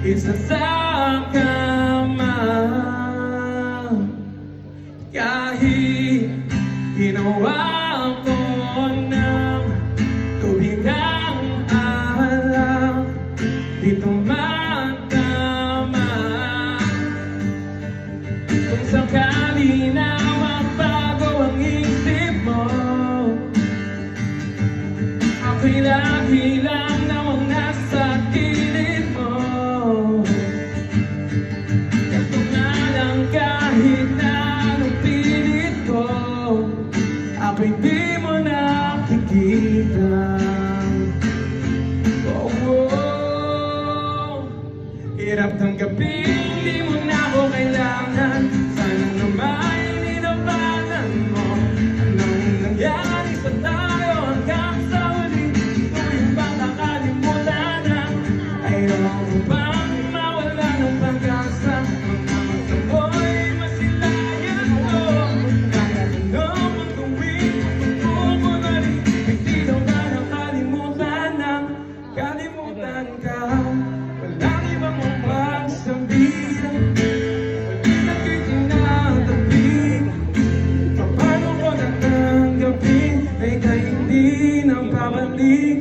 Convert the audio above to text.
isa sa kama. Kahit ginawa ko ng tubigang alak, di tumatama. Kung sakali na magbago ang isip mo, ako'y lagi lang namang nasa gilid mo. Ito nga lang kahit na anong pilit ko, ako'y di mo nakikita. Oh, oh. Hirap tanggapin, di mo na ako kailangan. Sana naman ninabanan mo anong nangyari sa tayo hanggang sa huli. Ito yung bang nakalimutan na ayoko bang mawala ng pag-asa. Mga masamoy masilayan ko, kahit ano mang gawin, tutuko ko na rin. Hindi daw ka nakalimutan na kalimutan ka. Walang ibang magsabihan, hindi na kikinatabi. Paano ko natanggapin ay ka hindi nang babalik?